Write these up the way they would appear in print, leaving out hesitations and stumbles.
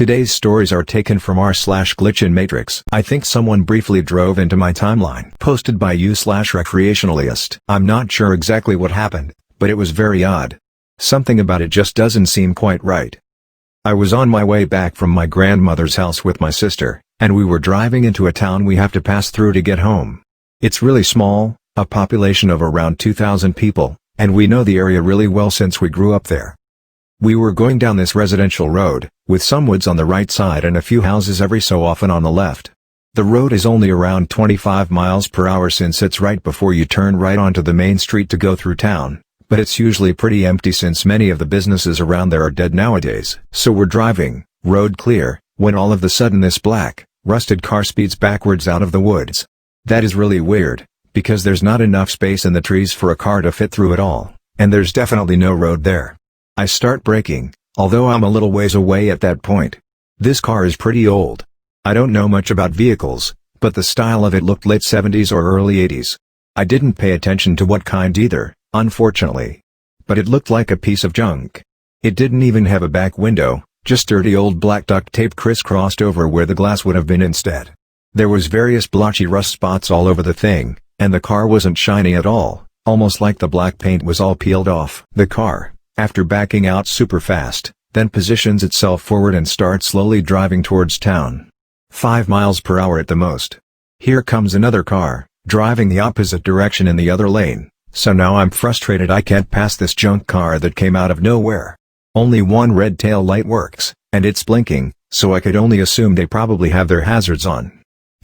Today's stories are taken from r/glitch in Matrix. I think someone briefly drove into my timeline. Posted by u/recreationalist. I'm not sure exactly what happened, but it was very odd. Something about it just doesn't seem quite right. I was on my way back from my grandmother's house with my sister, and we were driving into a town we have to pass through to get home. It's really small, a population of around 2,000 people, and we know the area really well since we grew up there. We were going down this residential road, with some woods on the right side and a few houses every so often on the left. The road is only around 25 miles per hour since it's right before you turn right onto the main street to go through town, but it's usually pretty empty since many of the businesses around there are dead nowadays. So we're driving, road clear, when all of a sudden this black, rusted car speeds backwards out of the woods. That is really weird, because there's not enough space in the trees for a car to fit through at all, and there's definitely no road there. I start braking, although I'm a little ways away at that point. This car is pretty old. I don't know much about vehicles, but the style of it looked late 70s or early 80s. I didn't pay attention to what kind either, unfortunately. But it looked like a piece of junk. It didn't even have a back window, just dirty old black duct tape crisscrossed over where the glass would have been instead. There was various blotchy rust spots all over the thing, and the car wasn't shiny at all, almost like the black paint was all peeled off. The car, after backing out super fast, then positions itself forward and starts slowly driving towards town. 5 miles per hour at the most. Here comes another car, driving the opposite direction in the other lane, so now I'm frustrated I can't pass this junk car that came out of nowhere. Only one red tail light works, and it's blinking, so I could only assume they probably have their hazards on.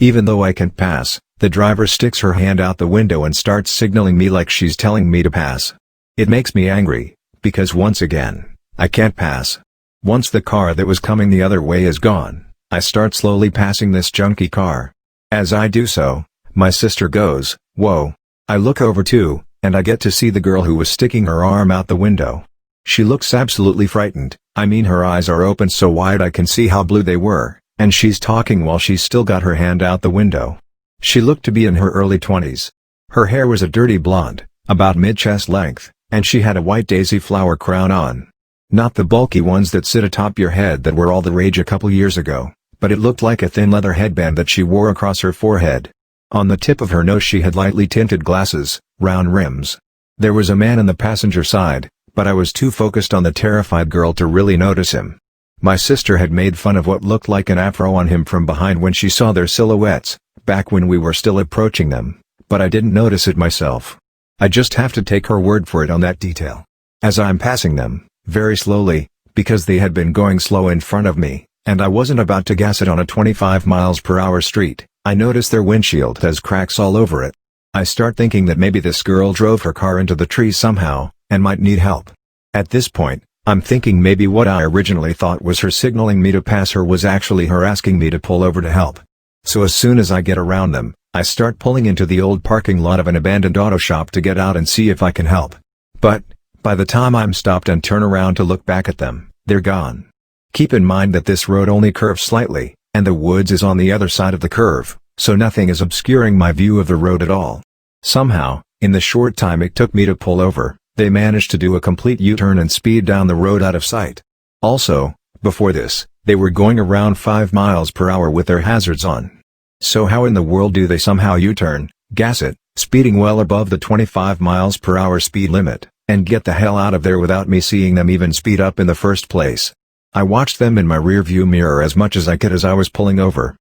Even though I can pass, the driver sticks her hand out the window and starts signaling me like she's telling me to pass. It makes me angry, because once again, I can't pass. Once the car that was coming the other way is gone, I start slowly passing this junky car. As I do so, my sister goes, "Whoa." I look over too, and I get to see the girl who was sticking her arm out the window. She looks absolutely frightened. I mean, her eyes are open so wide I can see how blue they were, and she's talking while she's still got her hand out the window. She looked to be in her early 20s. Her hair was a dirty blonde, about mid-chest length, and she had a white daisy flower crown on. Not the bulky ones that sit atop your head that were all the rage a couple years ago, but it looked like a thin leather headband that she wore across her forehead. On the tip of her nose she had lightly tinted glasses, round rims. There was a man in the passenger side, but I was too focused on the terrified girl to really notice him. My sister had made fun of what looked like an afro on him from behind when she saw their silhouettes, back when we were still approaching them, but I didn't notice it myself. I just have to take her word for it on that detail. As I'm passing them, very slowly, because they had been going slow in front of me, and I wasn't about to gas it on a 25 miles per hour street, I notice their windshield has cracks all over it. I start thinking that maybe this girl drove her car into the tree somehow, and might need help. At this point, I'm thinking maybe what I originally thought was her signaling me to pass her was actually her asking me to pull over to help. So as soon as I get around them, I start pulling into the old parking lot of an abandoned auto shop to get out and see if I can help. But, by the time I'm stopped and turn around to look back at them, they're gone. Keep in mind that this road only curves slightly, and the woods is on the other side of the curve, so nothing is obscuring my view of the road at all. Somehow, in the short time it took me to pull over, they managed to do a complete U-turn and speed down the road out of sight. Also, before this, they were going around 5 miles per hour with their hazards on. So how in the world do they somehow U-turn, gas it, speeding well above the 25 miles per hour speed limit, and get the hell out of there without me seeing them even speed up in the first place? I watched them in my rearview mirror as much as I could as I was pulling over.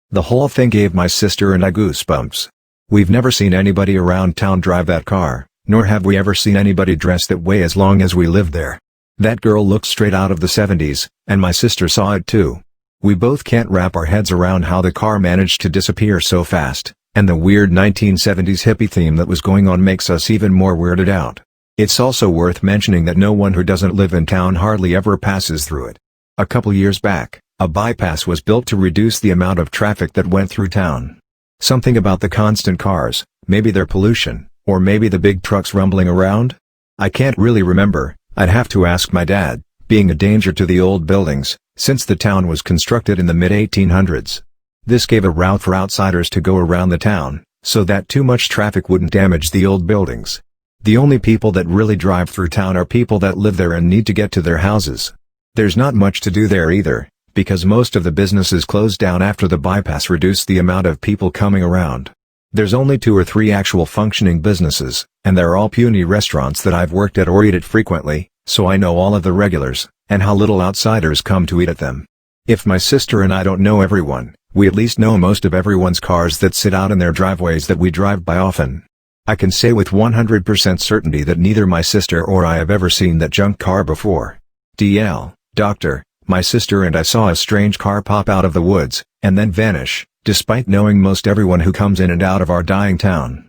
The whole thing gave my sister and I goosebumps. We've never seen anybody around town drive that car, nor have we ever seen anybody dressed that way as long as we lived there. That girl looked straight out of the 70s, and my sister saw it too. We both can't wrap our heads around how the car managed to disappear so fast, and the weird 1970s hippie theme that was going on makes us even more weirded out. It's also worth mentioning that no one who doesn't live in town hardly ever passes through it. A couple years back, a bypass was built to reduce the amount of traffic that went through town. Something about the constant cars, maybe their pollution, or maybe the big trucks rumbling around? I can't really remember. I'd have to ask my dad, being a danger to the old buildings, since the town was constructed in the mid-1800s. This gave a route for outsiders to go around the town, so that too much traffic wouldn't damage the old buildings. The only people that really drive through town are people that live there and need to get to their houses. There's not much to do there either, because most of the businesses closed down after the bypass reduced the amount of people coming around. There's only 2 or 3 actual functioning businesses, and they're all puny restaurants that I've worked at or eat at frequently, so I know all of the regulars, and how little outsiders come to eat at them. If my sister and I don't know everyone, we at least know most of everyone's cars that sit out in their driveways that we drive by often. I can say with 100% certainty that neither my sister or I have ever seen that junk car before. DL, Doctor, my sister and I saw a strange car pop out of the woods, and then vanish, despite knowing most everyone who comes in and out of our dying town.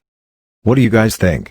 What do you guys think?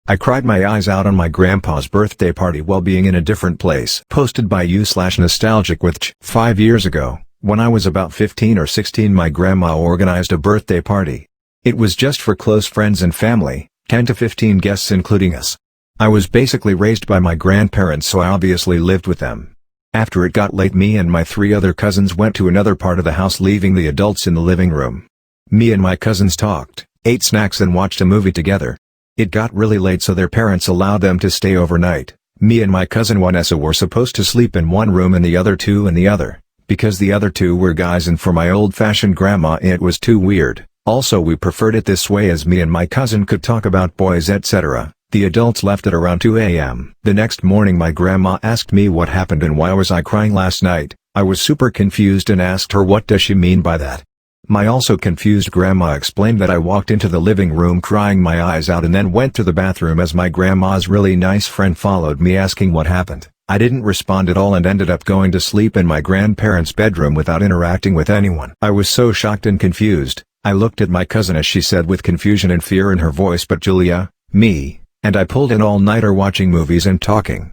I cried my eyes out on my grandpa's birthday party while being in a different place. Posted by u/nostalgic with 5 years ago, when I was about 15 or 16, my grandma organized a birthday party. It was just for close friends and family, 10 to 15 guests including us. I was basically raised by my grandparents, so I obviously lived with them. After it got late, me and my 3 other cousins went to another part of the house, leaving the adults in the living room. Me and my cousins talked, ate snacks and watched a movie together. It got really late, so their parents allowed them to stay overnight. Me and my cousin Vanessa were supposed to sleep in one room and the other 2 in the other, because the other 2 were guys, and for my old-fashioned grandma it was too weird. Also, we preferred it this way as me and my cousin could talk about boys, etc. The adults left at around 2 a.m. The next morning my grandma asked me what happened and why was I crying last night. I was super confused and asked her what does she mean by that. My also confused grandma explained that I walked into the living room crying my eyes out and then went to the bathroom as my grandma's really nice friend followed me asking what happened. I didn't respond at all and ended up going to sleep in my grandparents' bedroom without interacting with anyone. I was so shocked and confused. I looked at my cousin as she said with confusion and fear in her voice, "But Julia, me, and I pulled an all-nighter watching movies and talking."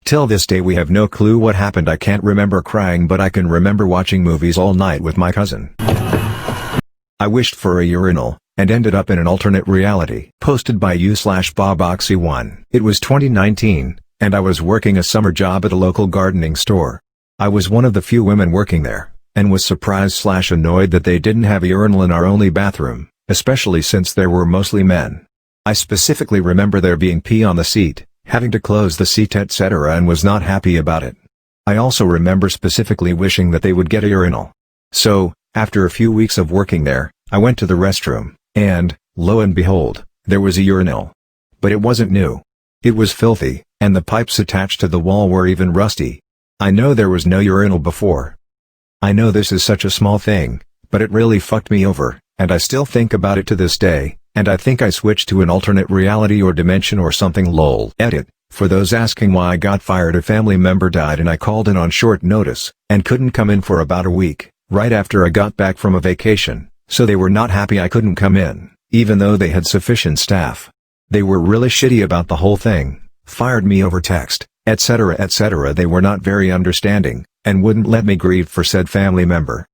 Till this day we have no clue what happened. I can't remember crying, but I can remember watching movies all night with my cousin. I wished for a urinal, and ended up in an alternate reality. Posted by u/boboxy1. It was 2019, and I was working a summer job at a local gardening store. I was one of the few women working there, and was surprised/annoyed that they didn't have a urinal in our only bathroom, especially since there were mostly men. I specifically remember there being pee on the seat, having to close the seat etc., and was not happy about it. I also remember specifically wishing that they would get a urinal. So, after a few weeks of working there, I went to the restroom, and, lo and behold, there was a urinal. But it wasn't new. It was filthy, and the pipes attached to the wall were even rusty. I know there was no urinal before. I know this is such a small thing, but it really fucked me over, and I still think about it to this day, and I think I switched to an alternate reality or dimension or something lol. Edit. For those asking why I got fired, a family member died and I called in on short notice, and couldn't come in for about a week, right after I got back from a vacation, so they were not happy I couldn't come in, even though they had sufficient staff. They were really shitty about the whole thing, fired me over text, etc. etc. They were not very understanding, and wouldn't let me grieve for said family member.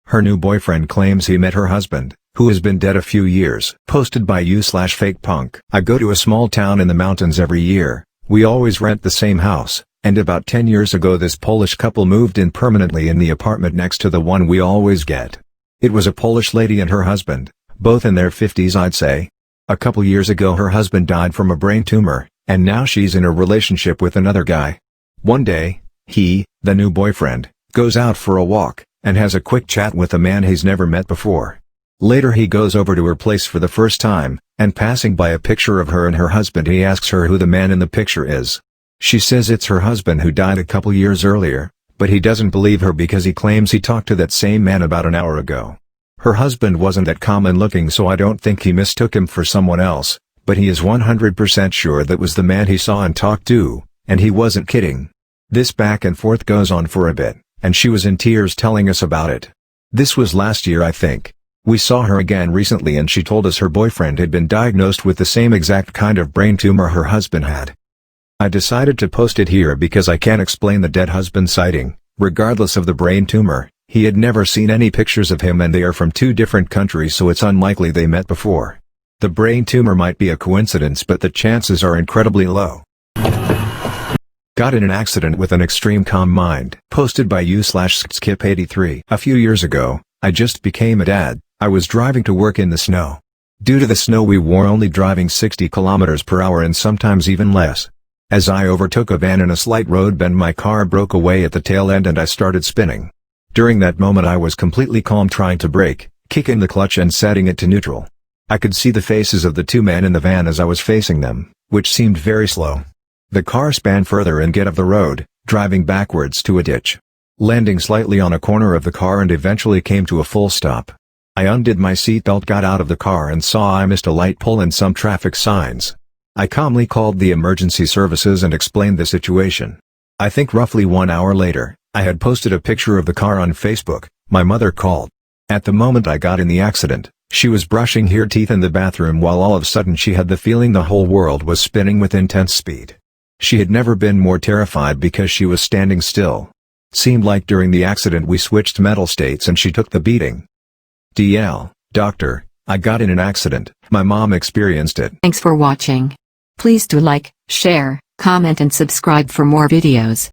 Her new boyfriend claims he met her husband, who has been dead a few years. Posted by u/fakepunk. I go to a small town in the mountains every year. We always rent the same house, and about 10 years ago this Polish couple moved in permanently in the apartment next to the one we always get. It was a Polish lady and her husband, both in their 50s I'd say. A couple years ago her husband died from a brain tumor, and now she's in a relationship with another guy. One day, he, the new boyfriend, goes out for a walk, and has a quick chat with a man he's never met before. Later he goes over to her place for the first time, and passing by a picture of her and her husband he asks her who the man in the picture is. She says it's her husband who died a couple years earlier, but he doesn't believe her because he claims he talked to that same man about an hour ago. Her husband wasn't that common looking, so I don't think he mistook him for someone else, but he is 100% sure that was the man he saw and talked to, and he wasn't kidding. This back and forth goes on for a bit, and she was in tears telling us about it. This was last year I think. We saw her again recently and she told us her boyfriend had been diagnosed with the same exact kind of brain tumor her husband had. I decided to post it here because I can't explain the dead husband sighting. Regardless of the brain tumor, he had never seen any pictures of him and they are from 2 different countries, so it's unlikely they met before. The brain tumor might be a coincidence, but the chances are incredibly low. Got in an accident with an extreme calm mind. Posted by u/skip83. A few years ago, I just became a dad. I was driving to work in the snow. Due to the snow we were only driving 60 km/h and sometimes even less. As I overtook a van in a slight road bend, my car broke away at the tail end and I started spinning. During that moment I was completely calm, trying to brake, kicking the clutch and setting it to neutral. I could see the faces of the two men in the van as I was facing them, which seemed very slow. The car span further and get off the road, driving backwards to a ditch, landing slightly on a corner of the car, and eventually came to a full stop. I undid my seatbelt, got out of the car and saw I missed a light pole and some traffic signs. I calmly called the emergency services and explained the situation. I think roughly 1 hour later, I had posted a picture of the car on Facebook. My mother called. At the moment I got in the accident, she was brushing her teeth in the bathroom while all of a sudden she had the feeling the whole world was spinning with intense speed. She had never been more terrified because she was standing still. Seemed like during the accident we switched mental states and she took the beating. DL, doctor, I got in an accident. My mom experienced it. Thanks for watching. Please do like, share, comment and subscribe for more videos.